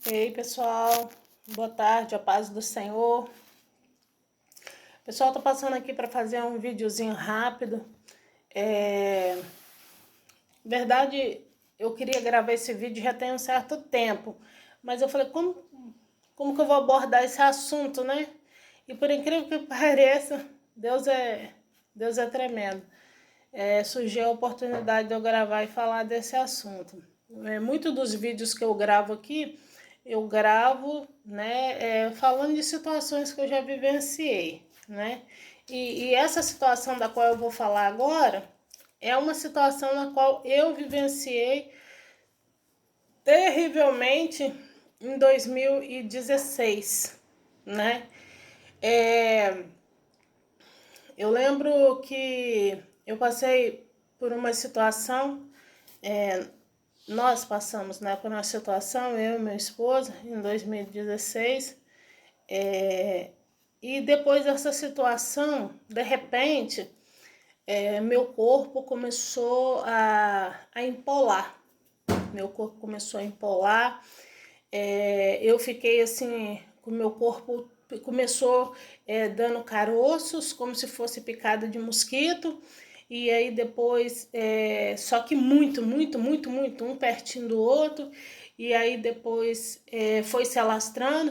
E aí, pessoal, boa tarde, a paz do Senhor. Pessoal, tô passando aqui para fazer um videozinho rápido. Verdade, eu queria gravar esse vídeo já tem um certo tempo, mas eu falei, como que eu vou abordar esse assunto, né? E por incrível que pareça, Deus é tremendo. Surgiu a oportunidade de eu gravar e falar desse assunto. Muitos dos vídeos que eu gravo aqui, eu gravo, né, falando de situações que eu já vivenciei, né? E essa situação da qual eu vou falar agora é uma situação na qual eu vivenciei terrivelmente em 2016, né? Eu lembro que eu passei por uma situação, nós passamos, né, por uma situação, eu e meu esposo, em 2016, e depois dessa situação, de repente, meu corpo começou a empolar. Meu corpo começou a empolar, eu fiquei assim, com o meu corpo começou dando caroços, como se fosse picada de mosquito, e aí depois, só que muito, um pertinho do outro, e aí depois foi se alastrando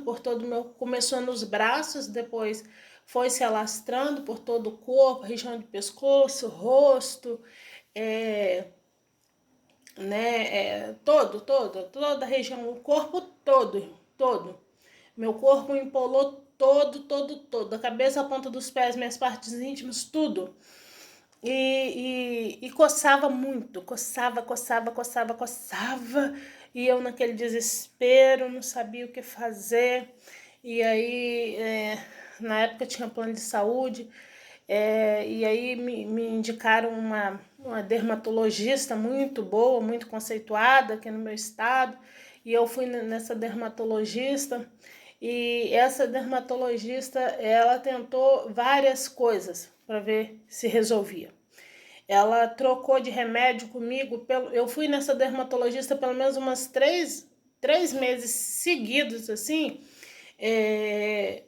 por todo o meu, começou nos braços, depois foi se alastrando por todo o corpo, região de pescoço, rosto, né, toda a região, o corpo todo. Meu corpo empolou todo, da cabeça à ponta dos pés, minhas partes íntimas, tudo. E coçava muito, coçava, e eu naquele desespero, não sabia o que fazer. E aí, na época tinha plano de saúde, e aí me indicaram uma dermatologista muito boa, muito conceituada aqui no meu estado, e eu fui nessa dermatologista, e essa dermatologista, ela tentou várias coisas para ver se resolvia. Ela trocou de remédio comigo, eu fui nessa dermatologista pelo menos umas três meses seguidos, assim, e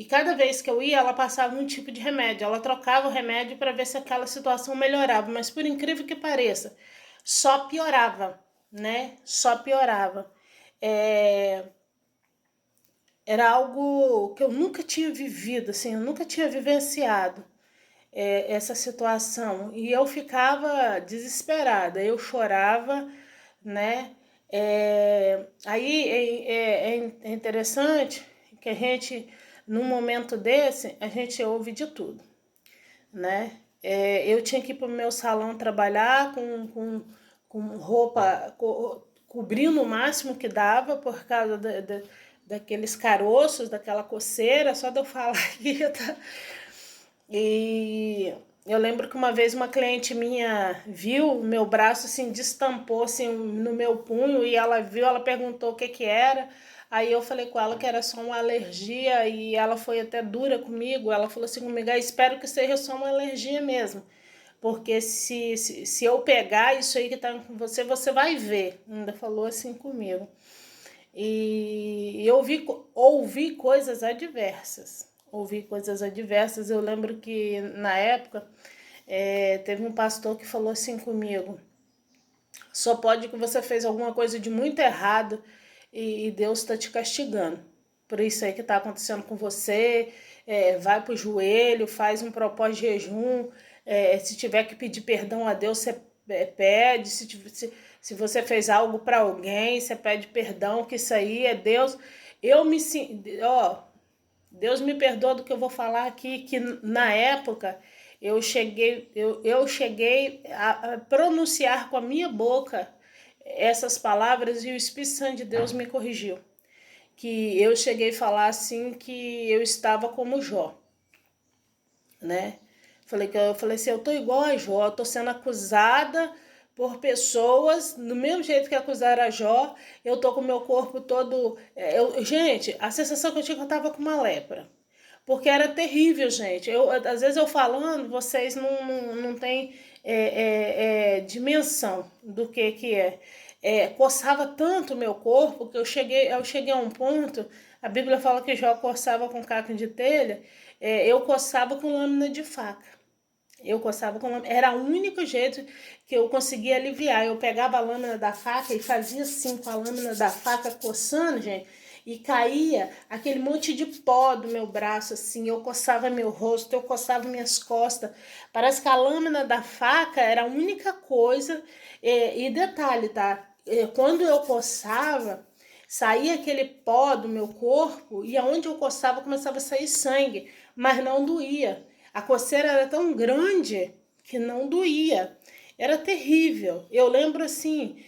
cada vez que eu ia, ela passava um tipo de remédio. Ela trocava o remédio para ver se aquela situação melhorava. Mas por incrível que pareça, só piorava, né? Só piorava. Era algo que eu nunca tinha vivido, assim, eu nunca tinha vivenciado essa situação. E eu ficava desesperada, eu chorava, né? Aí é interessante que a gente, num momento desse, a gente ouve de tudo, né? Eu tinha que ir para o meu salão trabalhar com roupa cobrindo o máximo que dava por causa daqueles caroços, daquela coceira, só de eu falar aqui, tá? E eu lembro que uma vez uma cliente minha viu o meu braço assim, destampou assim no meu punho, e ela viu, ela perguntou o que que era. Aí eu falei com ela que era só uma alergia, e ela foi até dura comigo. Ela falou assim comigo: espero que seja só uma alergia mesmo, porque se eu pegar isso aí que tá com você, você vai ver. Ainda falou assim comigo. E eu ouvi coisas adversas. Ouvi coisas adversas. Eu lembro que na época teve um pastor que falou assim comigo: só pode que você fez alguma coisa de muito errado e Deus está te castigando. Por isso aí que está acontecendo com você. Vai pro joelho, faz um propósito de jejum. Se tiver que pedir perdão a Deus, você pede. Se você fez algo para alguém, você pede perdão, que isso aí é Deus. Deus me perdoa do que eu vou falar aqui, que na época eu cheguei a pronunciar com a minha boca essas palavras, e o Espírito Santo de Deus me corrigiu. Que eu cheguei a falar assim que eu estava como Jó, né? Eu falei assim, eu tô igual a Jó, eu tô sendo acusada por pessoas, do mesmo jeito que acusaram a Jó, eu tô com o meu corpo todo... gente, a sensação que eu tinha que eu tava com uma lepra. Porque era terrível, gente. Às vezes eu falando, vocês não têm dimensão do que é. coçava tanto o meu corpo que eu cheguei a um ponto, a Bíblia fala que Jó coçava com caco de telha, eu coçava com lâmina de faca. Eu coçava com lâmina, era o único jeito que eu conseguia aliviar. Eu pegava a lâmina da faca e fazia assim com a lâmina da faca coçando, gente, e caía aquele monte de pó do meu braço, assim. Eu coçava meu rosto, eu coçava minhas costas. Parece que a lâmina da faca era a única coisa. E detalhe, tá? Quando eu coçava, saía aquele pó do meu corpo e aonde eu coçava começava a sair sangue, mas não doía. A coceira era tão grande que não doía. Era terrível. Eu lembro assim,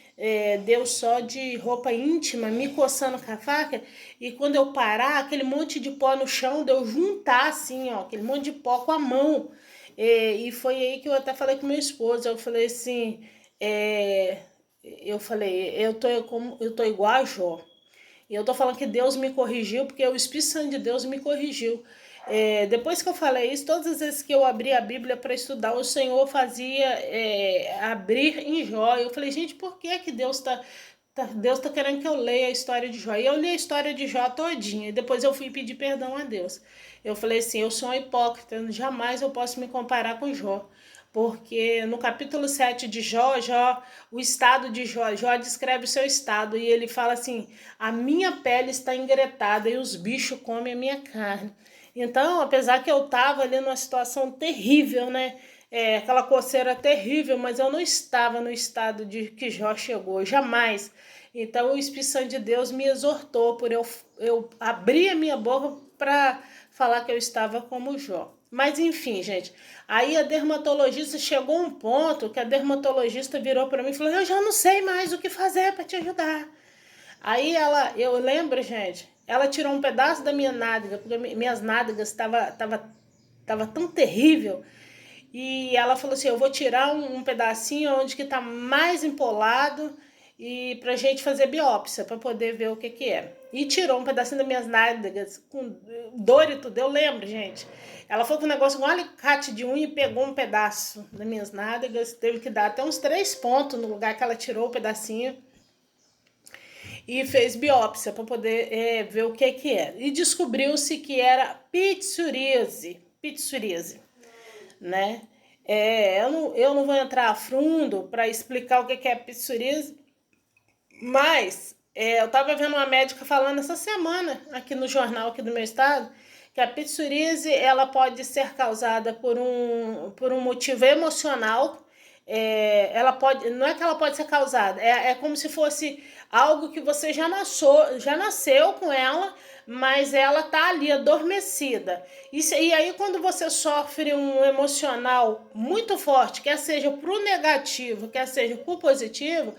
deu só de roupa íntima, me coçando com a faca, e quando eu parar, aquele monte de pó no chão, deu juntar assim, ó, aquele monte de pó com a mão. E foi aí que eu até falei com meu esposo. Eu falei assim, eu tô igual a Jó. E eu tô falando que Deus me corrigiu, porque o Espírito Santo de Deus me corrigiu. Depois que eu falei isso, todas as vezes que eu abri a Bíblia para estudar, o Senhor fazia abrir em Jó. Eu falei, gente, por que que Deus tá querendo que eu leia a história de Jó? E eu li a história de Jó todinha. E depois eu fui pedir perdão a Deus. Eu falei assim, eu sou um hipócrita, jamais eu posso me comparar com Jó. Porque no capítulo 7 de Jó, o estado de Jó descreve o seu estado e ele fala assim, a minha pele está engretada e os bichos comem a minha carne. Então, apesar que eu estava ali numa situação terrível, né? Aquela coceira terrível, mas eu não estava no estado de que Jó chegou, jamais. Então, o Espírito Santo de Deus me exortou por eu abrir a minha boca para falar que eu estava como Jó. Mas enfim, gente, aí a dermatologista chegou a um ponto que a dermatologista virou para mim e falou, eu já não sei mais o que fazer para te ajudar. Aí eu lembro, gente, ela tirou um pedaço da minha nádega, porque minhas nádegas tava tão terrível. E ela falou assim, eu vou tirar um pedacinho onde que tá mais empolado e pra gente fazer biópsia, pra poder ver o que que é. E tirou um pedacinho das minhas nádegas, com dor e tudo, eu lembro, gente. Ela foi com um negócio com um alicate de unha e pegou um pedaço das minhas nádegas, teve que dar até uns 3 pontos no lugar que ela tirou o pedacinho e fez biópsia para poder ver o que que é. E descobriu-se que era psoríase, né? Eu não vou entrar a fundo para explicar o que é psoríase, mas eu estava vendo uma médica falando essa semana aqui no jornal aqui do meu estado que a psoríase ela pode ser causada por um motivo emocional. Ela pode, não é que ela pode ser causada, é como se fosse algo que você já nasceu com ela, mas ela tá ali adormecida. E aí quando você sofre um emocional muito forte, quer seja pro negativo, quer seja pro positivo,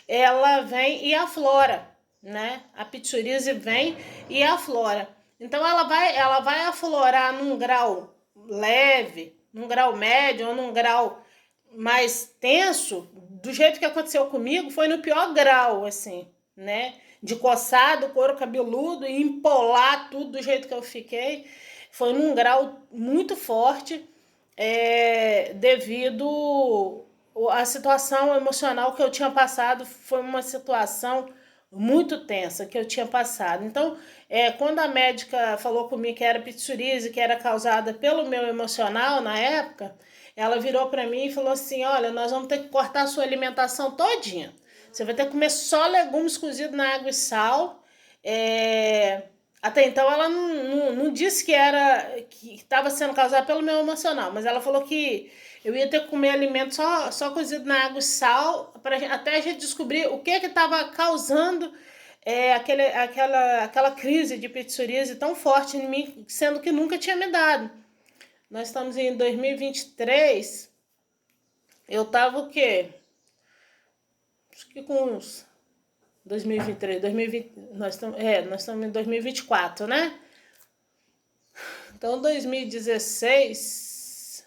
ela vem e aflora, né? A psoríase vem e aflora. Então ela vai aflorar num grau leve, num grau médio ou num grau mais tenso, do jeito que aconteceu comigo, foi no pior grau, assim, né? De coçar do couro cabeludo e empolar tudo do jeito que eu fiquei. Foi num grau muito forte, devido à situação emocional que eu tinha passado. Foi uma situação muito tensa que eu tinha passado. Então, quando a médica falou comigo que era psoríase, que era causada pelo meu emocional na época, ela virou para mim e falou assim, olha, nós vamos ter que cortar a sua alimentação todinha. Você vai ter que comer só legumes cozidos na água e sal. Até então ela não disse que estava sendo causada pelo meu emocional, mas ela falou que eu ia ter que comer alimento só cozido na água e sal, até a gente descobrir o que estava causando aquela crise de psoríase tão forte em mim, sendo que nunca tinha me dado. Nós estamos em 2023, eu tava o quê? Acho que com uns 2023, 2020, nós estamos em 2024, né? Então, 2016,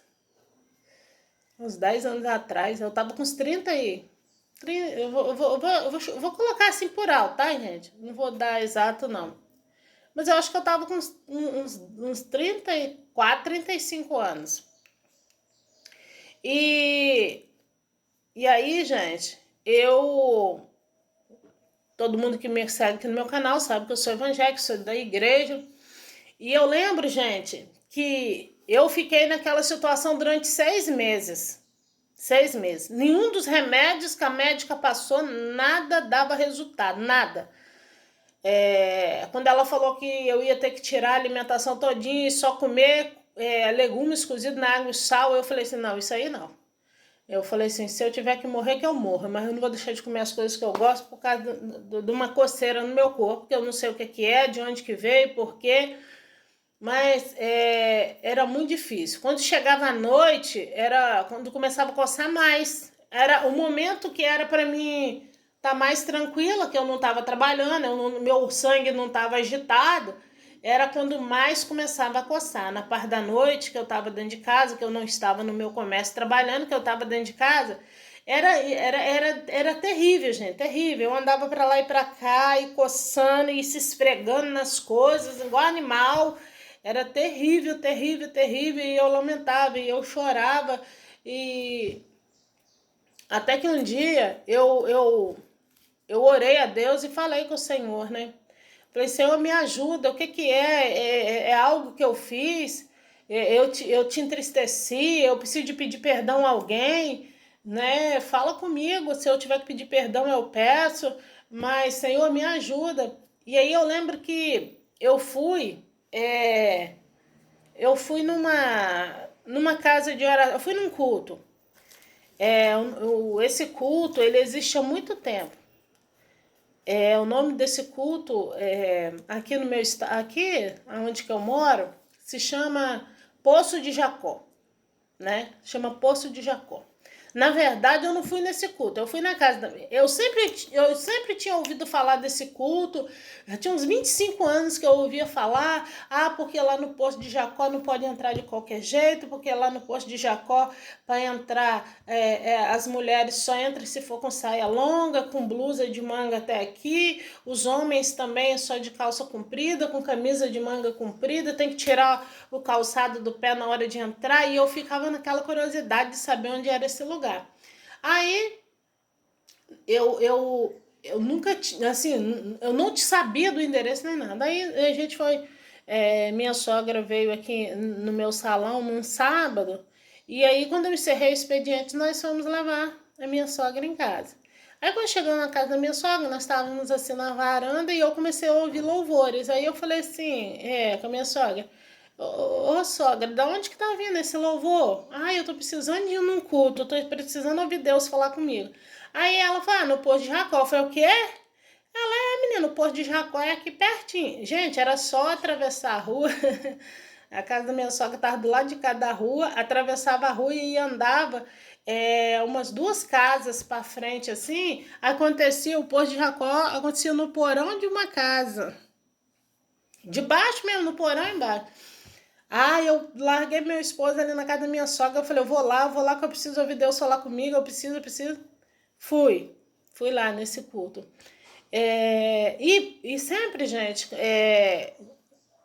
uns 10 anos atrás, eu tava com uns 30 aí. Eu vou colocar assim por alto, tá, gente? Não vou dar exato, não. Mas eu acho que eu tava com uns 34, 35 anos. E aí, gente, eu Todo mundo que me segue aqui no meu canal sabe que eu sou evangélica, sou da igreja. E eu lembro, gente, que eu fiquei naquela situação durante 6 meses. 6 meses. Nenhum dos remédios que a médica passou, nada dava resultado, nada. Quando ela falou que eu ia ter que tirar a alimentação todinha e só comer legumes cozidos na água e sal, eu falei assim, não, isso aí não. Eu falei assim, se eu tiver que morrer, que eu morra, mas eu não vou deixar de comer as coisas que eu gosto por causa de uma coceira no meu corpo, que eu não sei o que é, de onde que veio, por quê. Mas era muito difícil. Quando chegava a noite, era quando começava a coçar mais. Era o momento que era para mim estar mais tranquila, que eu não estava trabalhando, meu sangue não estava agitado. Era quando mais começava a coçar. Na parte da noite, que eu estava dentro de casa, que eu não estava no meu comércio trabalhando, que eu estava dentro de casa. Era terrível, gente, terrível. Eu andava para lá e para cá, e coçando, e se esfregando nas coisas, igual animal. Era terrível, terrível, terrível, e eu lamentava, e eu chorava, e até que um dia eu orei a Deus e falei com o Senhor, né? Falei, Senhor, me ajuda, o que que é? É algo que eu fiz? Eu te entristeci, eu preciso de pedir perdão a alguém, né? Fala comigo, se eu tiver que pedir perdão eu peço, mas Senhor, me ajuda. E aí eu lembro que é, eu fui numa casa de oração, eu fui num culto. Esse culto, ele existe há muito tempo. O nome desse culto, aqui no meu estado, aqui onde que eu moro, se chama Poço de Jacó, né? Chama Poço de Jacó. Na verdade, eu não fui nesse culto, eu fui na casa da minha. Eu sempre tinha ouvido falar desse culto, já tinha uns 25 anos que eu ouvia falar, porque lá no Poço de Jacó não pode entrar de qualquer jeito, porque lá no Poço de Jacó, para entrar, as mulheres só entram se for com saia longa, com blusa de manga até aqui, os homens também só de calça comprida, com camisa de manga comprida, tem que tirar o calçado do pé na hora de entrar, e eu ficava naquela curiosidade de saber onde era esse lugar. Aí eu nunca tinha, assim, eu não sabia do endereço nem nada. Aí a gente foi, minha sogra veio aqui no meu salão num sábado, e aí quando eu encerrei o expediente, nós fomos levar a minha sogra em casa. Aí quando chegamos na casa da minha sogra, nós estávamos assim na varanda e eu comecei a ouvir louvores. Aí eu falei assim, com a minha sogra, ô sogra, da onde que tá vindo esse louvor? Eu tô precisando de ir num culto, eu tô precisando ouvir Deus falar comigo. Aí ela falou, no Poço de Jacó. Eu falei, o quê? Menino, o Poço de Jacó é aqui pertinho. Gente, era só atravessar a rua. A casa da minha sogra estava do lado de cá da rua, atravessava a rua e andava umas 2 casas para frente assim, acontecia o Poço de Jacó, acontecia no porão de uma casa. Debaixo mesmo, no porão embaixo. Eu larguei meu esposo ali na casa da minha sogra, eu falei, eu vou lá que eu preciso ouvir Deus falar comigo, eu preciso. Fui lá nesse culto. E sempre, gente,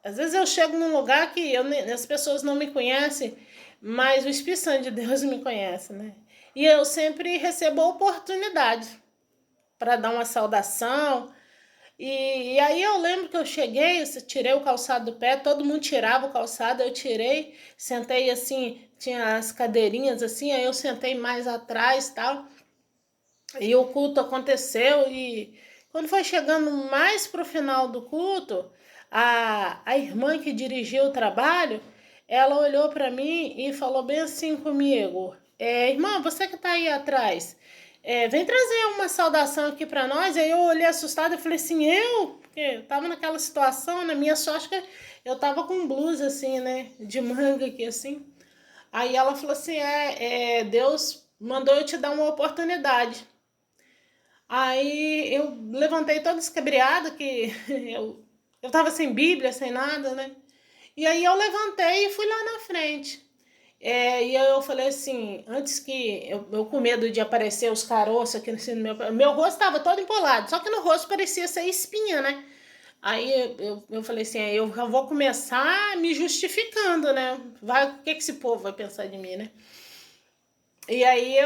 às vezes eu chego num lugar que as pessoas não me conhecem, mas o Espírito Santo de Deus me conhece, né? E eu sempre recebo a oportunidade para dar uma saudação. E aí eu lembro que eu cheguei, eu tirei o calçado do pé, todo mundo tirava o calçado, eu tirei, sentei assim, tinha as cadeirinhas assim, aí eu sentei mais atrás e tal. E o culto aconteceu e quando foi chegando mais pro final do culto, a irmã que dirigiu o trabalho, ela olhou para mim e falou bem assim comigo, irmã, você que tá aí atrás, vem trazer uma saudação aqui para nós. Aí eu olhei assustada e falei assim, porque eu tava naquela situação, na minha sorte que eu tava com blusa assim, né, de manga aqui assim. Aí ela falou assim, Deus mandou eu te dar uma oportunidade. Aí eu levantei toda escabriada, que eu tava sem Bíblia, sem nada, né? E aí eu levantei e fui lá na frente. E eu falei assim, antes que eu com medo de aparecer os caroços aqui assim, no meu rosto estava todo empolado, só que no rosto parecia ser espinha, né? Aí eu falei assim, eu já vou começar me justificando, né? O que esse povo vai pensar de mim, né? E aí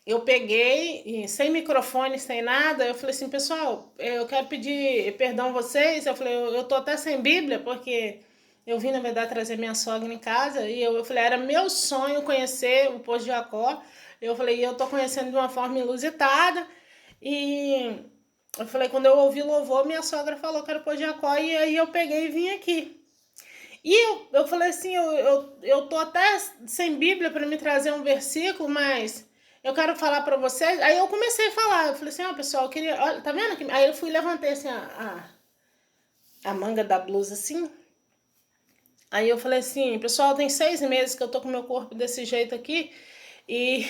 eu peguei, e sem microfone, sem nada, eu falei assim, pessoal, eu quero pedir perdão a vocês, eu falei, eu tô até sem Bíblia, porque eu vim, na verdade, trazer minha sogra em casa, e eu falei, era meu sonho conhecer o Poço de Jacó, eu falei, eu tô conhecendo de uma forma inusitada, e eu falei, quando eu ouvi louvor, minha sogra falou que era o Poço de Jacó, e aí eu peguei e vim aqui. E eu falei assim, eu tô até sem Bíblia para me trazer um versículo, mas eu quero falar para vocês. Aí eu comecei a falar, eu falei assim, ó, pessoal, eu queria, olha, tá vendo aqui? Aí eu fui levantei assim a manga da blusa assim. Aí eu falei assim, pessoal, tem 6 meses que eu tô com meu corpo desse jeito aqui. E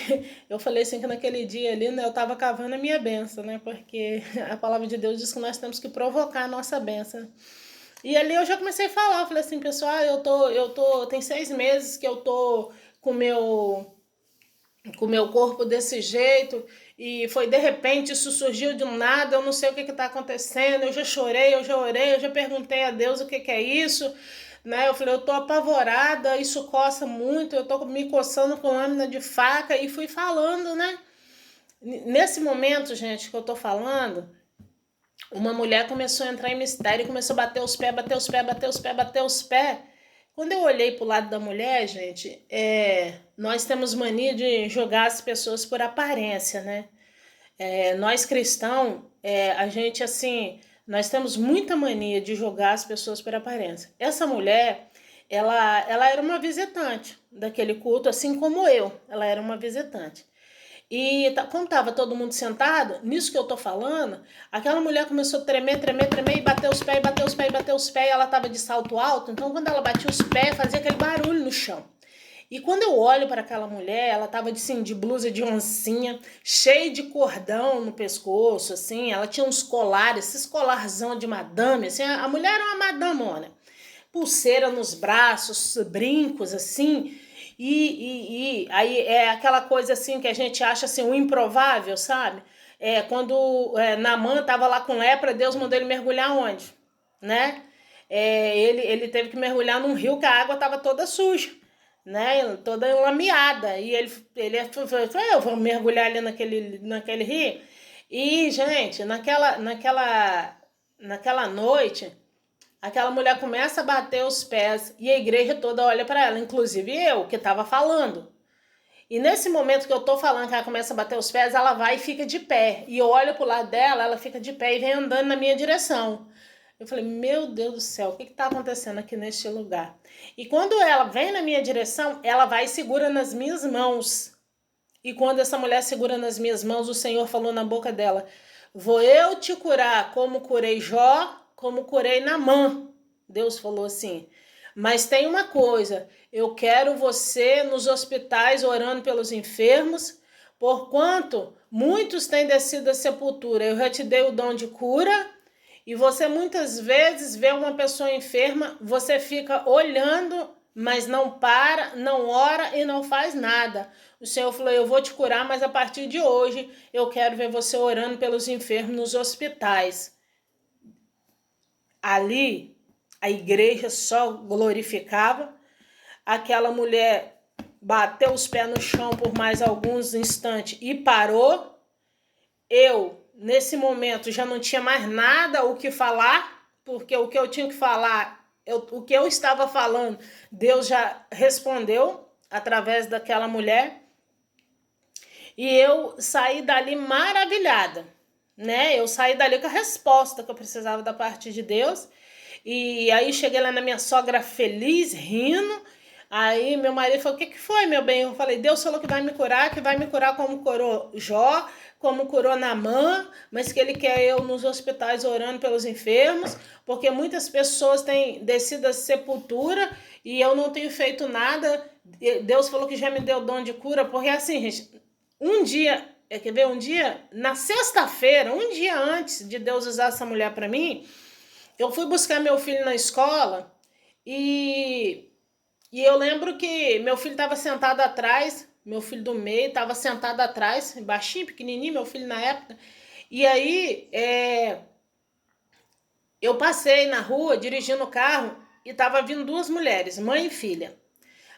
eu falei assim que naquele dia ali, né, eu tava cavando a minha benção, né? Porque a palavra de Deus diz que nós temos que provocar a nossa benção. E ali eu já comecei a falar, eu falei assim, pessoal, tem 6 meses que eu tô com com meu corpo desse jeito, e foi de repente, isso surgiu de um nada, eu não sei o que tá acontecendo, eu já chorei, eu já orei, eu já perguntei a Deus o que é isso, né? Eu falei, eu tô apavorada, isso coça muito, eu tô me coçando com lâmina de faca, e fui falando, né? Nesse momento, gente, que eu tô falando, uma mulher começou a entrar em mistério, começou a bater os pés, bater os pés, bater os pés, bater os pés. Quando eu olhei pro lado da mulher, gente, nós temos mania de jogar as pessoas por aparência, né? Nós cristãos, a gente assim, nós temos muita mania de jogar as pessoas por aparência. Essa mulher, ela era uma visitante daquele culto, assim como eu, ela era uma visitante. E como tava todo mundo sentado, nisso que eu tô falando, aquela mulher começou a tremer, tremer, tremer, e bater os pés, bater os pés, bater os pés, e ela tava de salto alto, então quando ela batia os pés, fazia aquele barulho no chão. E quando eu olho para aquela mulher, ela tava de blusa de oncinha, cheia de cordão no pescoço, assim, ela tinha uns colares, esses colarzão de madame, assim, a mulher era uma madamona, pulseira nos braços, brincos assim, e aí é aquela coisa assim que a gente acha assim, o improvável, sabe? Quando Naamã estava lá com lepra, Deus mandou ele mergulhar onde? Né? Ele teve que mergulhar num rio que a água estava toda suja, né? Toda enlameada. E ele falou, eu vou mergulhar ali naquele rio. E, gente, naquela noite, aquela mulher começa a bater os pés e a igreja toda olha para ela, inclusive eu, que estava falando. E nesse momento que eu tô falando que ela começa a bater os pés, ela vai e fica de pé. E eu olho pro lado dela, ela fica de pé e vem andando na minha direção. Eu falei, meu Deus do céu, o que tá acontecendo aqui neste lugar? E quando ela vem na minha direção, ela vai e segura nas minhas mãos. E quando essa mulher segura nas minhas mãos, o Senhor falou na boca dela, vou eu te curar como curei Jó, como curei Naamã. Deus falou assim, mas tem uma coisa, eu quero você nos hospitais orando pelos enfermos, porquanto muitos têm descido à sepultura, eu já te dei o dom de cura, e você muitas vezes vê uma pessoa enferma, você fica olhando, mas não para, não ora e não faz nada. O Senhor falou, eu vou te curar, mas a partir de hoje eu quero ver você orando pelos enfermos nos hospitais. Ali, a igreja só glorificava. Aquela mulher bateu os pés no chão por mais alguns instantes e parou. Eu, nesse momento, já não tinha mais nada o que falar, porque o que eu tinha que falar, o que eu estava falando, Deus já respondeu através daquela mulher. E eu saí dali maravilhada, né? Eu saí dali com a resposta que eu precisava da parte de Deus. E aí cheguei lá na minha sogra feliz, rindo. Aí meu marido falou, o que foi, meu bem? Eu falei, Deus falou que vai me curar como curou Jó, como curou Naamã, mas que ele quer eu nos hospitais orando pelos enfermos, porque muitas pessoas têm descido à sepultura e eu não tenho feito nada. Deus falou que já me deu dom de cura, porque assim, gente, quer ver, na sexta-feira, um dia antes de Deus usar essa mulher para mim, eu fui buscar meu filho na escola e eu lembro que meu filho estava sentado atrás, meu filho do meio estava sentado atrás, baixinho, pequenininho, meu filho na época. E aí eu passei na rua dirigindo o carro e estava vindo duas mulheres, mãe e filha.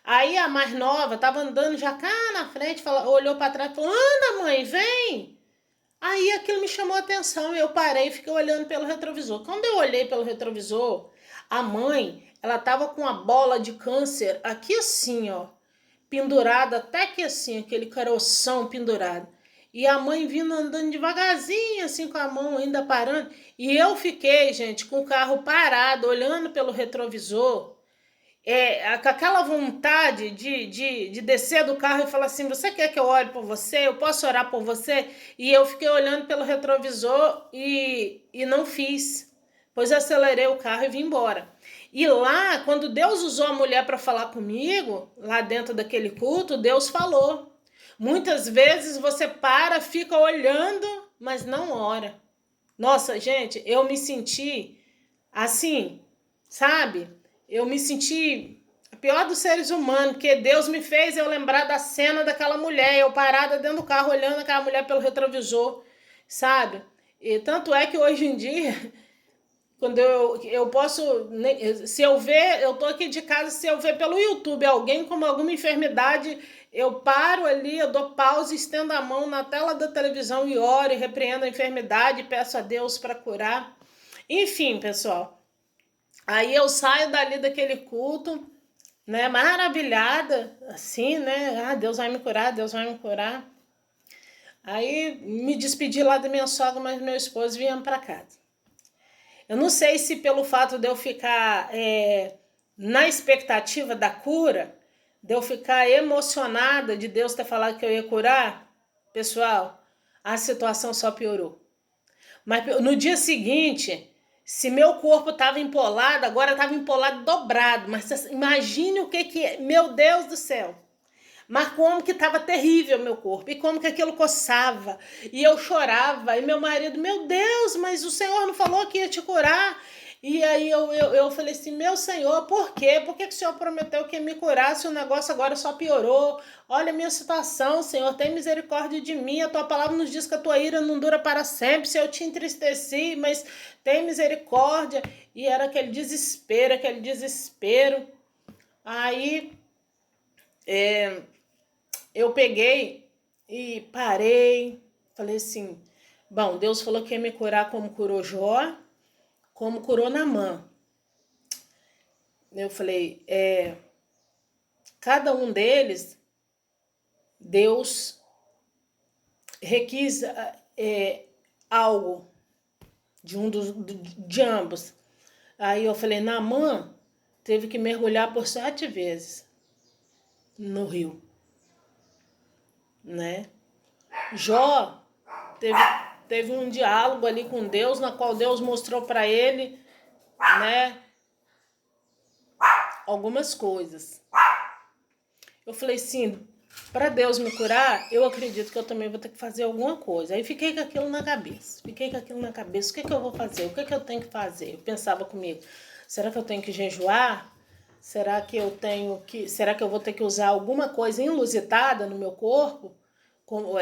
Aí a mais nova tava andando já cá na frente, olhou para trás e falou: anda, mãe, vem. Aí aquilo me chamou a atenção e eu parei e fiquei olhando pelo retrovisor. Quando eu olhei pelo retrovisor, a mãe, ela tava com a bola de câncer aqui assim, ó, pendurada, até que assim, aquele caroção pendurado. E a mãe vindo andando devagarzinho, assim, com a mão ainda parando. E eu fiquei, gente, com o carro parado, olhando pelo retrovisor, com aquela vontade de descer do carro e falar assim: você quer que eu ore por você? Eu posso orar por você? E eu fiquei olhando pelo retrovisor e não fiz. Pois eu acelerei o carro e vim embora. E lá, quando Deus usou a mulher para falar comigo, lá dentro daquele culto, Deus falou. Muitas vezes você para, fica olhando, mas não ora. Nossa, gente, eu me senti assim, sabe? Eu me senti a pior dos seres humanos, porque Deus me fez eu lembrar da cena daquela mulher, eu parada dentro do carro olhando aquela mulher pelo retrovisor, sabe? E tanto é que hoje em dia, quando eu posso, se eu ver, eu tô aqui de casa, se eu ver pelo YouTube alguém com alguma enfermidade, eu paro ali, eu dou pausa, estendo a mão na tela da televisão e oro e repreendo a enfermidade, peço a Deus para curar. Enfim, pessoal, aí eu saio dali daquele culto, né, maravilhada, assim, né, Deus vai me curar, Deus vai me curar. Aí me despedi lá da minha sogra, mas meu esposo vinha para casa. Eu não sei se pelo fato de eu ficar na expectativa da cura, de eu ficar emocionada de Deus ter falado que eu ia curar, pessoal, a situação só piorou. Mas no dia seguinte, se meu corpo estava empolado, agora estava empolado dobrado. Mas imagine o que é, meu Deus do céu. Mas como que estava terrível meu corpo, e como que aquilo coçava, e eu chorava, e meu marido: meu Deus, mas o Senhor não falou que ia te curar? E aí eu falei assim: meu Senhor, por quê? Por que o Senhor prometeu que ia me curar se o negócio agora só piorou? Olha a minha situação, Senhor, tem misericórdia de mim, a tua palavra nos diz que a tua ira não dura para sempre, se eu te entristeci, mas tem misericórdia. E era aquele desespero, Aí eu peguei e parei, falei assim: bom, Deus falou que ia me curar como curou Jó, como curou Naamã. Eu falei, cada um deles, Deus requis algo de ambos. Aí eu falei: Naamã teve que mergulhar por 7 vezes no rio, né? Jó teve um diálogo ali com Deus, na qual Deus mostrou para ele, né, algumas coisas. Eu falei assim: para Deus me curar, eu acredito que eu também vou ter que fazer alguma coisa. Aí fiquei com aquilo na cabeça. O que eu vou fazer? O que eu tenho que fazer? Eu pensava comigo: será que eu tenho que jejuar? Será que eu vou ter que usar alguma coisa inusitada no meu corpo como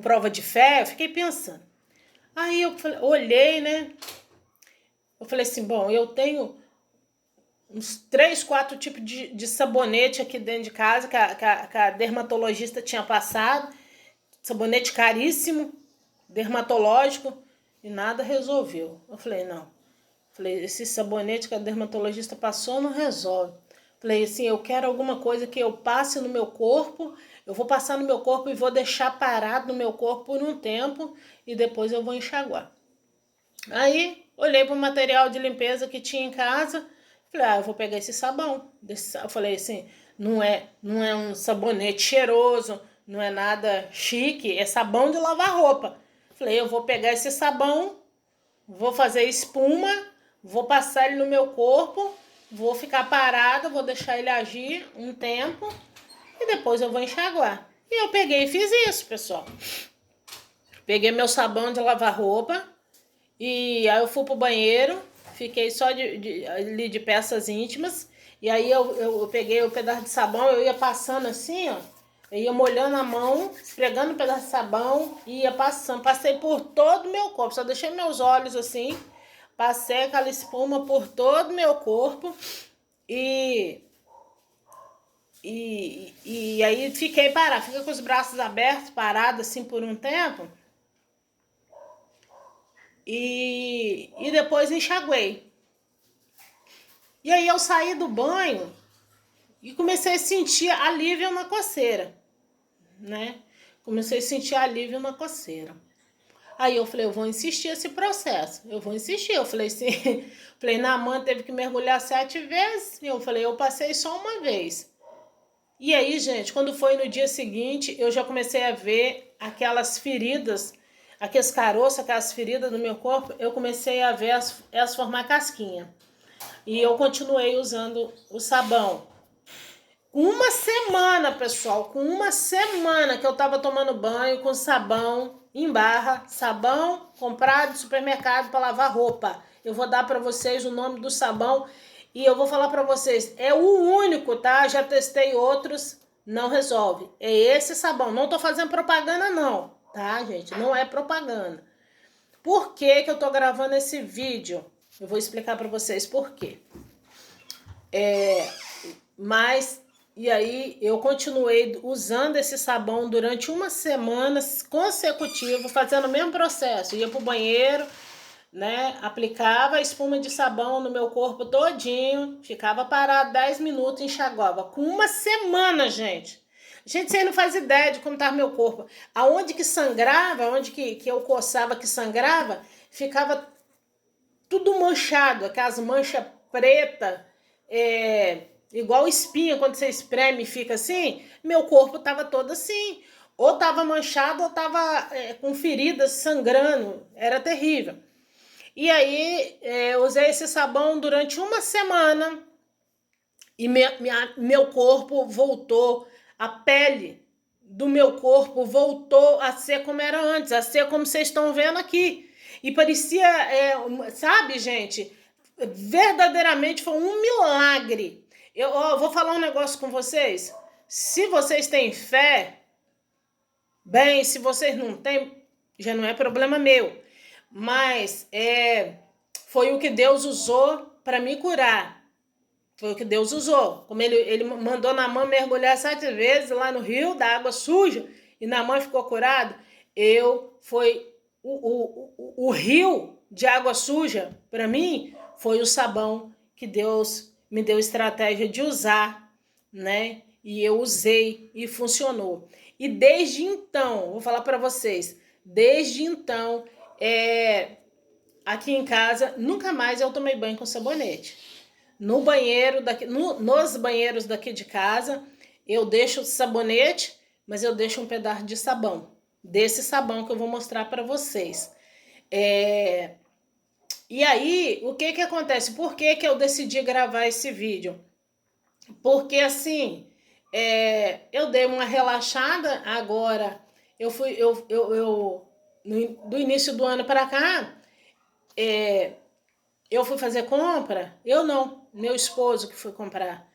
prova de fé? Eu fiquei pensando. Aí eu olhei, né? Eu falei assim: bom, eu tenho uns 3, 4 tipos de sabonete aqui dentro de casa que a dermatologista tinha passado. Sabonete caríssimo, dermatológico, e nada resolveu. Eu falei: não. Falei: esse sabonete que a dermatologista passou não resolve. Falei assim: eu quero alguma coisa que eu passe no meu corpo, eu vou passar no meu corpo e vou deixar parado no meu corpo por um tempo e depois eu vou enxaguar. Aí olhei para o material de limpeza que tinha em casa, falei: eu vou pegar esse sabão. Eu falei assim: não é um sabonete cheiroso, não é nada chique, é sabão de lavar roupa. Falei: eu vou pegar esse sabão, vou fazer espuma, vou passar ele no meu corpo, vou ficar parada, vou deixar ele agir um tempo e depois eu vou enxaguar. E eu peguei e fiz isso, pessoal. Peguei meu sabão de lavar roupa e aí eu fui pro banheiro, fiquei só ali de peças íntimas. E aí eu peguei o pedaço de sabão, eu ia passando assim, ó. Eu ia molhando a mão, esfregando um pedaço de sabão e ia passando. Passei por todo o meu corpo, só deixei meus olhos assim. Passei aquela espuma por todo o meu corpo e E aí fiquei parada, fiquei com os braços abertos, parada assim por um tempo. E depois enxaguei. E aí eu saí do banho e comecei a sentir alívio na coceira, né? Comecei a sentir alívio na coceira. Aí eu falei, eu vou insistir esse processo. Eu vou insistir. Eu falei assim, falei, Naamã teve que mergulhar 7 vezes. E eu falei, eu passei só uma vez. E aí, gente, quando foi no dia seguinte, eu já comecei a ver aquelas feridas, aqueles caroços, aquelas feridas no meu corpo, eu comecei a ver elas formar casquinha. E eu continuei usando o sabão. Uma semana, pessoal, com uma semana que eu tava tomando banho com sabão em barra, sabão comprado no supermercado para lavar roupa. Eu vou dar para vocês o nome do sabão e eu vou falar para vocês, é o único, tá? Já testei outros, não resolve. É esse sabão, não tô fazendo propaganda não, tá, gente? Não é propaganda. Por que que eu tô gravando esse vídeo? Eu vou explicar para vocês por quê. E aí eu continuei usando esse sabão durante uma semana consecutiva, fazendo o mesmo processo. Ia pro banheiro, né? Aplicava a espuma de sabão no meu corpo todinho, ficava parado 10 minutos e enxaguava. Com uma semana, gente. Gente, vocês não fazem ideia de como estava meu corpo. Aonde que sangrava, aonde que eu coçava que sangrava, ficava tudo manchado, aquelas manchas pretas, igual espinha, quando você espreme e fica assim, meu corpo tava todo assim. Ou tava manchado, ou tava com feridas sangrando. Era terrível. E aí, eu usei esse sabão durante uma semana e meu corpo voltou, a pele do meu corpo voltou a ser como era antes, a ser como vocês estão vendo aqui. E parecia, sabe, gente, verdadeiramente foi um milagre. Eu vou falar um negócio com vocês. Se vocês têm fé, bem, se vocês não têm, já não é problema meu. Mas foi o que Deus usou para me curar. Foi o que Deus usou. Como ele mandou Naamã mergulhar 7 vezes lá no rio da água suja e Naamã ficou curado. Foi o rio de água suja, para mim, foi o sabão que Deus me deu estratégia de usar, né? E eu usei e funcionou. E desde então, vou falar para vocês, desde então, aqui em casa, nunca mais eu tomei banho com sabonete. No banheiro nos banheiros daqui de casa, eu deixo sabonete, mas eu deixo um pedaço de sabão. Desse sabão que eu vou mostrar para vocês. E aí, o que que acontece? Por que que eu decidi gravar esse vídeo? Porque assim, eu dei uma relaxada agora. Do início do ano para cá, eu fui fazer compra. Eu não, meu esposo que foi comprar.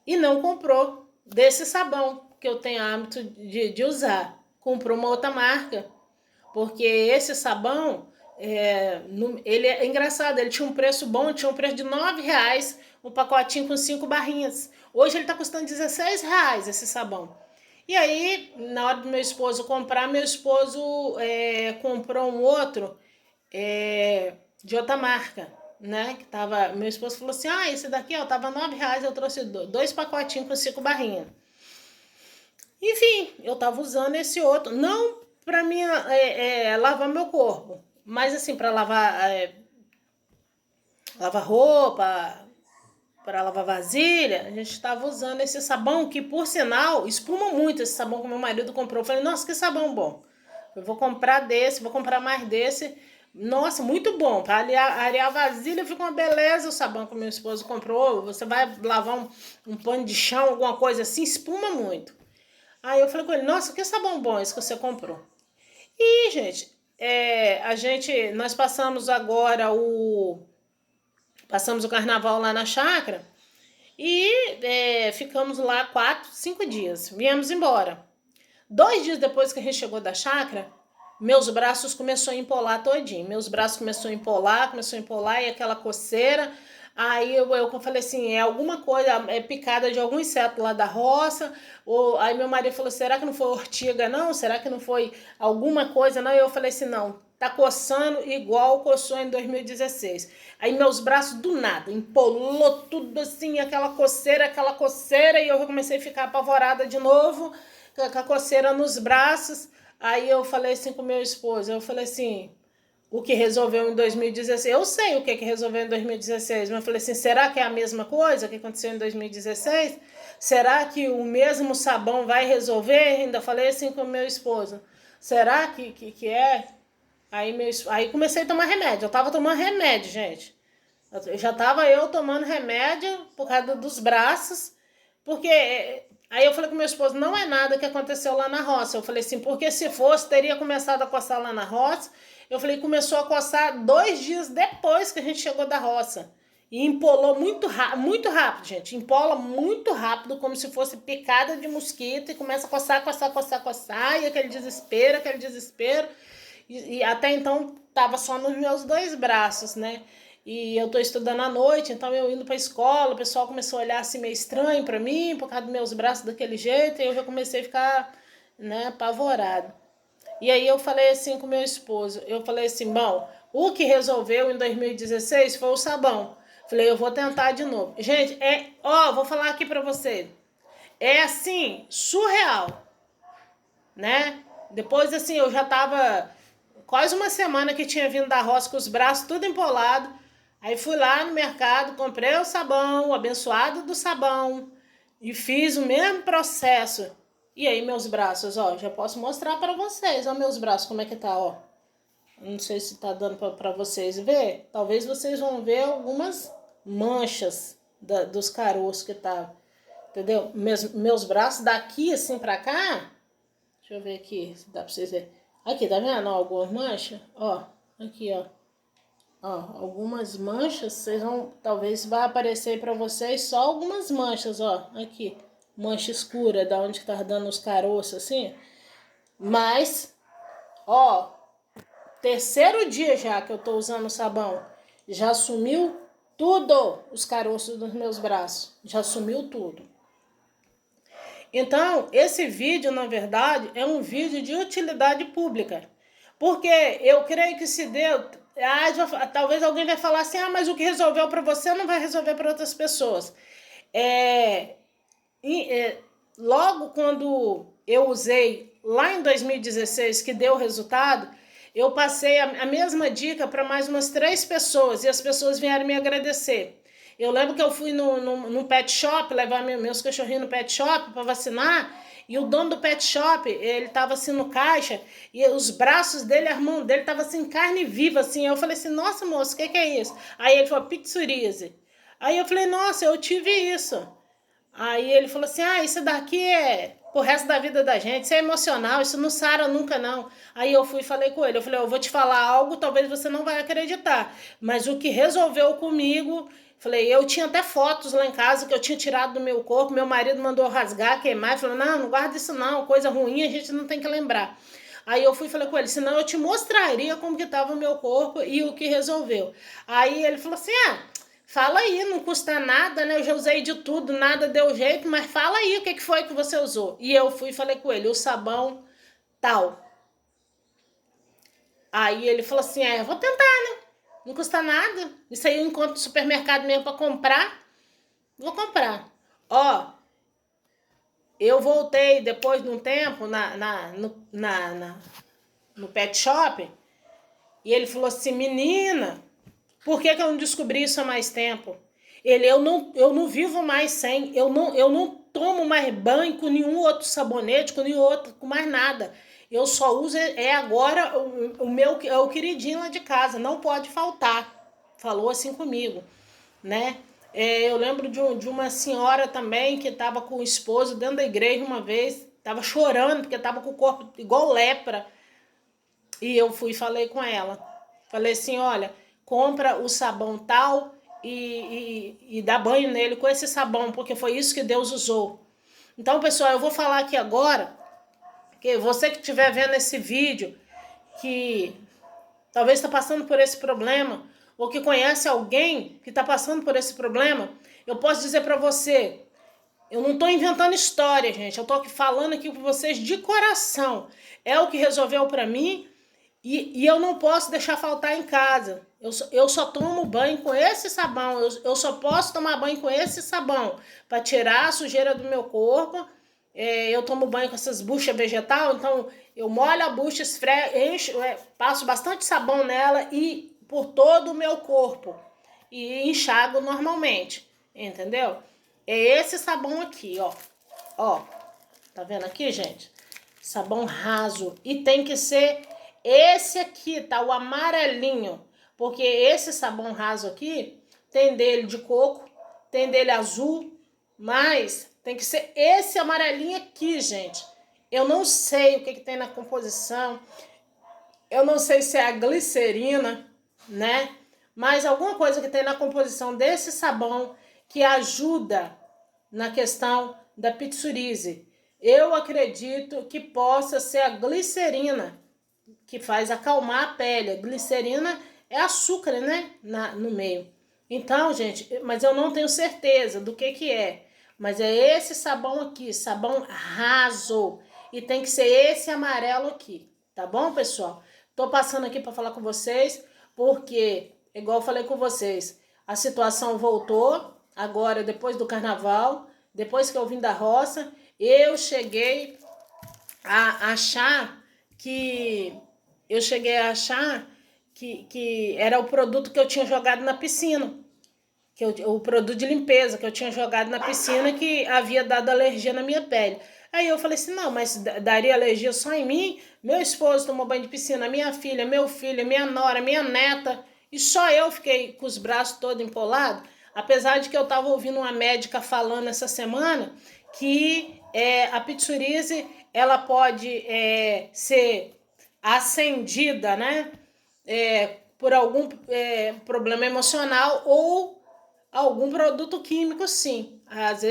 E não comprou desse sabão que eu tenho hábito de usar. Comprou uma outra marca. Porque esse sabão, ele é engraçado, ele tinha um preço bom, tinha um preço de R$9, um pacotinho com 5 barrinhas. Hoje ele tá custando R$16 esse sabão. E aí, na hora do meu esposo comprar, meu esposo comprou um outro de outra marca, né? Que tava, meu esposo falou assim, esse daqui tava R$9, eu trouxe 2 pacotinhos com 5 barrinhas. Enfim, eu tava usando esse outro, não para mim lavar meu corpo, mas assim, para lavar roupa, para lavar vasilha, a gente estava usando esse sabão que, por sinal, espuma muito esse sabão que meu marido comprou. Eu falei, nossa, que sabão bom. Eu vou comprar desse, vou comprar mais desse. Nossa, muito bom. Para arear a vasilha fica uma beleza o sabão que meu esposo comprou. Você vai lavar um pano de chão, alguma coisa assim, espuma muito. Aí eu falei com ele, nossa, que sabão bom esse que você comprou. E, gente, nós passamos agora passamos o carnaval lá na chácara e ficamos lá 4, 5 dias. Viemos embora. 2 dias depois que a gente chegou da chácara, meus braços começaram a empolar todinho. Meus braços começaram a empolar e aquela coceira. Aí eu falei assim, é alguma coisa, é picada de algum inseto lá da roça. Ou, aí meu marido falou, será que não foi ortiga não? Será que não foi alguma coisa não? E eu falei assim, não, tá coçando igual coçou em 2016. Aí meus braços do nada, empolou tudo assim, aquela coceira, e eu comecei a ficar apavorada de novo, com a coceira nos braços. Aí eu falei assim com meu esposo, eu falei assim, o que resolveu em 2016. Eu sei o que resolveu em 2016, mas eu falei assim, será que é a mesma coisa que aconteceu em 2016? Será que o mesmo sabão vai resolver? Ainda falei assim com meu esposo. Será que é? Aí comecei a tomar remédio. Eu tava tomando remédio, gente. Já tava eu tomando remédio por causa dos braços, porque aí eu falei com meu esposo, não é nada que aconteceu lá na roça. Eu falei assim, porque se fosse, teria começado a coçar lá na roça. Eu falei, começou a coçar 2 dias depois que a gente chegou da roça. E empolou muito rápido, gente. Empola muito rápido, como se fosse picada de mosquito, e começa a coçar, coçar, coçar, coçar, e aquele desespero, aquele desespero. E até então tava só nos meus 2 braços, né? E eu tô estudando à noite, então eu indo pra escola, o pessoal começou a olhar assim meio estranho pra mim, por causa dos meus braços daquele jeito, e eu já comecei a ficar, né, apavorado. E aí eu falei assim com meu esposo, eu falei assim, bom, o que resolveu em 2016 foi o sabão. Falei, eu vou tentar de novo. Gente, vou falar aqui pra você, é assim, surreal, né? Depois assim, eu já tava quase uma semana que tinha vindo da roça com os braços tudo empolado. Aí fui lá no mercado, comprei o sabão, o abençoado do sabão, e fiz o mesmo processo. E aí meus braços, ó, já posso mostrar para vocês, ó, meus braços como é que tá, ó. Não sei se tá dando para vocês ver. Talvez vocês vão ver algumas manchas dos caroços que tá, entendeu? Meus braços daqui assim para cá. Deixa eu ver aqui se dá para vocês verem. Aqui, tá vendo? Ó, algumas manchas, ó, aqui, ó. Ó, algumas manchas, vocês vão, talvez vai aparecer para vocês só algumas manchas, ó, aqui, mancha escura, da onde tá dando os caroços, assim. Mas, ó, terceiro dia já que eu tô usando o sabão, já sumiu tudo, os caroços dos meus braços, já sumiu tudo. Então, esse vídeo, na verdade, é um vídeo de utilidade pública. Porque eu creio que se Deus... talvez alguém vai falar assim, mas o que resolveu para você não vai resolver para outras pessoas. É, logo quando eu usei, lá em 2016, que deu resultado, eu passei a mesma dica para mais umas 3 pessoas, e as pessoas vieram me agradecer. Eu lembro que eu fui num pet shop, levar meus cachorrinhos no pet shop para vacinar, e o dono do pet shop, ele tava assim no caixa, e os braços dele, a mão dele tava assim, carne viva, assim. Eu falei assim, nossa moço, o que é isso? Aí ele falou, psoríase. Aí eu falei, nossa, eu tive isso. Aí ele falou assim, isso daqui é pro resto da vida da gente, isso é emocional, isso não sara nunca não. Aí eu fui e falei com ele, eu falei, eu vou te falar algo, talvez você não vai acreditar, mas o que resolveu comigo, falei, eu tinha até fotos lá em casa que eu tinha tirado do meu corpo, meu marido mandou rasgar, queimar, falou, não guarda isso não, coisa ruim a gente não tem que lembrar. Aí eu fui e falei com ele, senão eu te mostraria como que estava o meu corpo e o que resolveu. Aí ele falou assim, fala aí, não custa nada, né? Eu já usei de tudo, nada deu jeito, mas fala aí o que foi que você usou. E eu fui e falei com ele, o sabão tal. Aí ele falou assim, eu vou tentar, né? Não custa nada. Isso aí eu encontro no supermercado mesmo pra comprar. Vou comprar. Ó, eu voltei depois de um tempo no pet shop, e ele falou assim, menina, por que eu não descobri isso há mais tempo? Eu não vivo mais sem, eu não tomo mais banho com nenhum outro sabonete, com nenhum outro, com mais nada. Eu só uso, agora o meu, é o queridinho lá de casa, não pode faltar. Falou assim comigo, né? Eu lembro de uma senhora também que estava com o esposo dentro da igreja uma vez, estava chorando porque estava com o corpo igual lepra. E eu fui e falei com ela. Falei assim, olha, compra o sabão tal e dá banho nele com esse sabão, porque foi isso que Deus usou. Então, pessoal, eu vou falar aqui agora, que você que estiver vendo esse vídeo, que talvez está passando por esse problema, ou que conhece alguém que está passando por esse problema, eu posso dizer para você, eu não estou inventando história, gente, eu estou aqui falando aqui com vocês de coração. É o que resolveu para mim e eu não posso deixar faltar em casa. Eu só tomo banho com esse sabão, eu só posso tomar banho com esse sabão para tirar a sujeira do meu corpo. Eu tomo banho com essas buchas vegetal, então eu molho a bucha, encho, passo bastante sabão nela e por todo o meu corpo e enxago normalmente, entendeu? É esse sabão aqui, ó. Ó, tá vendo aqui, gente? Sabão raso. E tem que ser esse aqui, tá? O amarelinho. Porque esse sabão raso aqui, tem dele de coco, tem dele azul, mas tem que ser esse amarelinho aqui, gente. Eu não sei o que tem na composição. Eu não sei se é a glicerina, né? Mas alguma coisa que tem na composição desse sabão que ajuda na questão da psoríase. Eu acredito que possa ser a glicerina, que faz acalmar a pele. A glicerina é açúcar, né? No meio. Então, gente, mas eu não tenho certeza do que é. Mas é esse sabão aqui, sabão raso. E tem que ser esse amarelo aqui, tá bom, pessoal? Tô passando aqui para falar com vocês, porque, igual eu falei com vocês, a situação voltou agora, depois do carnaval, depois que eu vim da roça, eu cheguei a achar que... que era o produto que eu tinha jogado na piscina. O produto de limpeza que eu tinha jogado na piscina que havia dado alergia na minha pele. Aí eu falei assim, não, mas daria alergia só em mim? Meu esposo tomou banho de piscina, minha filha, meu filho, minha nora, minha neta, e só eu fiquei com os braços todos empolados, apesar de que eu estava ouvindo uma médica falando essa semana que a psoríase, ela pode ser acendida, né, por algum problema emocional ou algum produto químico, sim. Às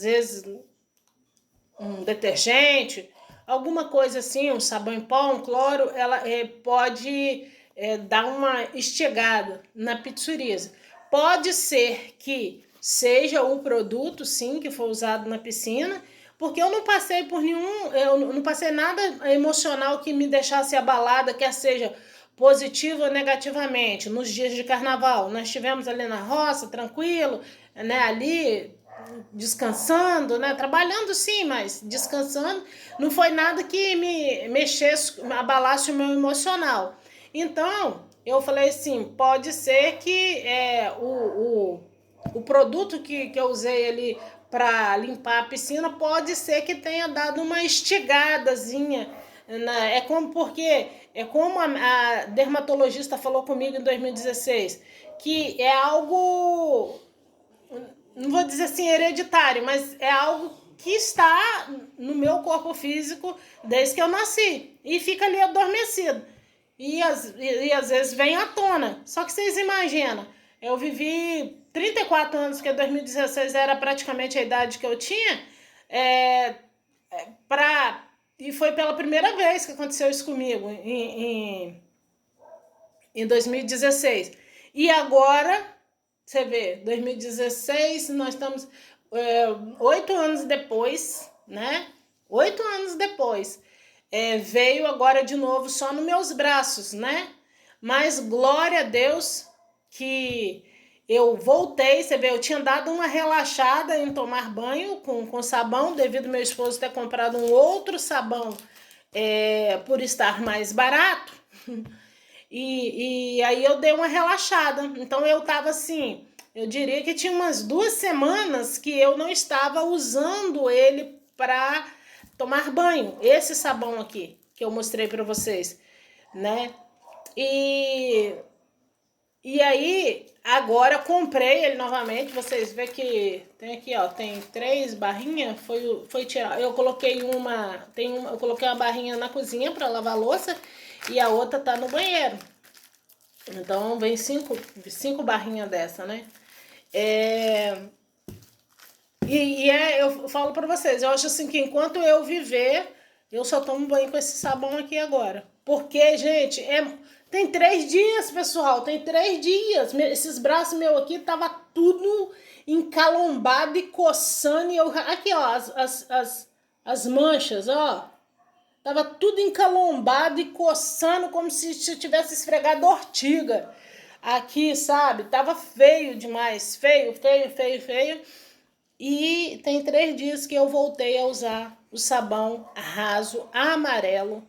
vezes um detergente, alguma coisa assim, um sabão em pó, um cloro, ela pode dar uma estigada na psoríase. Pode ser que seja o produto, sim, que foi usado na piscina, porque eu não passei por eu não passei nada emocional que me deixasse abalada, quer seja positivo ou negativamente. Nos dias de carnaval, nós estivemos ali na roça, tranquilo, né, ali descansando, né, trabalhando sim, mas descansando. Não foi nada que me mexesse, abalasse o meu emocional. Então, eu falei assim, pode ser que o produto que eu usei ali para limpar a piscina, pode ser que tenha dado uma estigadazinha, né? É como a dermatologista falou comigo em 2016, que é algo, não vou dizer assim hereditário, mas é algo que está no meu corpo físico desde que eu nasci e fica ali adormecido. E às vezes vem à tona. Só que vocês imaginam, eu vivi 34 anos, porque 2016 era praticamente a idade que eu tinha, e foi pela primeira vez que aconteceu isso comigo, em 2016. E agora, você vê, 2016, nós estamos 8 anos depois, né? 8 anos depois. Veio agora de novo só nos meus braços, né? Mas glória a Deus que eu voltei, você vê, eu tinha dado uma relaxada em tomar banho com sabão, devido ao meu esposo ter comprado um outro sabão por estar mais barato. E aí eu dei uma relaxada. Então eu tava assim, eu diria que tinha umas 2 semanas que eu não estava usando ele para tomar banho. Esse sabão aqui que eu mostrei para vocês, né? E aí agora comprei ele novamente. Vocês vê que tem aqui, ó, tem 3 barrinhas. Foi tirar. Eu coloquei eu coloquei uma barrinha na cozinha para lavar a louça e a outra tá no banheiro. Então vem 5 barrinhas dessa, né? Eu falo pra vocês, eu acho assim que enquanto eu viver, eu só tomo banho com esse sabão aqui agora. Porque, gente, tem 3 dias, pessoal, tem 3 dias. Esses braços meus aqui tava tudo encalombado e coçando. E aqui, ó, as manchas, ó. Tava tudo encalombado e coçando como se tivesse esfregado ortiga. Aqui, sabe? Tava feio demais. Feio, feio, feio, feio. E tem 3 dias que eu voltei a usar o sabão raso amarelo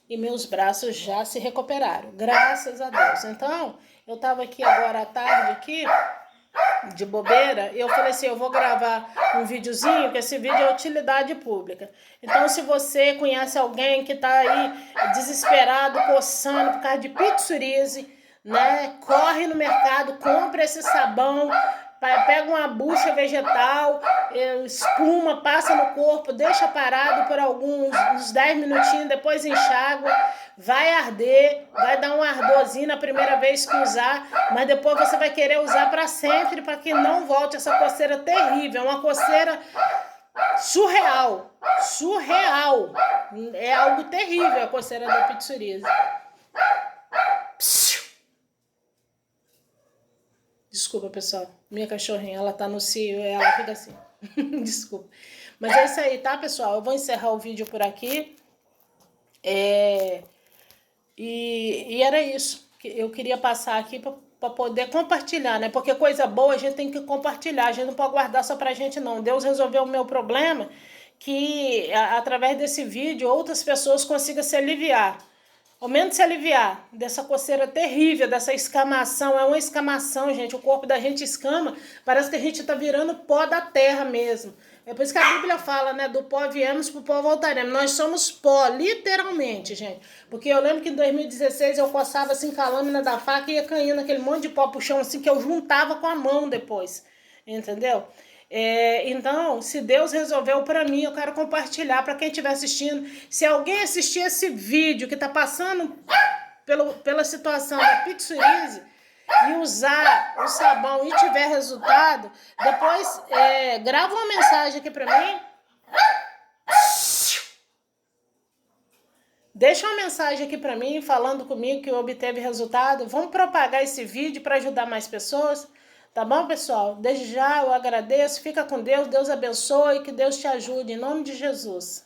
e meus braços já se recuperaram, graças a Deus. Então, eu tava aqui agora à tarde, aqui, de bobeira, e eu falei assim, eu vou gravar um videozinho, que esse vídeo é utilidade pública. Então, se você conhece alguém que tá aí desesperado, coçando por causa de psoríase, né, corre no mercado, compra esse sabão, pega uma bucha vegetal, espuma, passa no corpo, deixa parado por uns 10 minutinhos, depois enxágua, vai arder, vai dar um ardorzinho na primeira vez que usar, mas depois você vai querer usar para sempre, para que não volte essa coceira terrível, uma coceira surreal, surreal, é algo terrível a coceira da psoríase. Desculpa, pessoal. Minha cachorrinha, ela tá no cio e ela fica assim. Desculpa. Mas é isso aí, tá, pessoal? Eu vou encerrar o vídeo por aqui. E era isso que eu queria passar aqui para poder compartilhar, né? Porque coisa boa a gente tem que compartilhar. A gente não pode guardar só pra gente, não. Deus resolveu o meu problema que, através desse vídeo, outras pessoas consigam se aliviar. Ao menos se aliviar dessa coceira terrível, dessa escamação. É uma escamação, gente. O corpo da gente escama. Parece que a gente tá virando pó da terra mesmo. É por isso que a Bíblia fala, né? Do pó viemos, pro pó voltaremos. Nós somos pó, literalmente, gente. Porque eu lembro que em 2016 eu coçava assim com a lâmina da faca e ia caindo aquele monte de pó pro chão assim que eu juntava com a mão depois. Entendeu? Então, se Deus resolveu para mim, eu quero compartilhar para quem estiver assistindo. Se alguém assistir esse vídeo que está passando pela situação da psoríase e usar o sabão e tiver resultado, depois grava uma mensagem aqui para mim. Deixa uma mensagem aqui para mim falando comigo que obteve resultado. Vamos propagar esse vídeo para ajudar mais pessoas. Tá bom, pessoal? Desde já eu agradeço. Fica com Deus. Deus abençoe. Que Deus te ajude. Em nome de Jesus.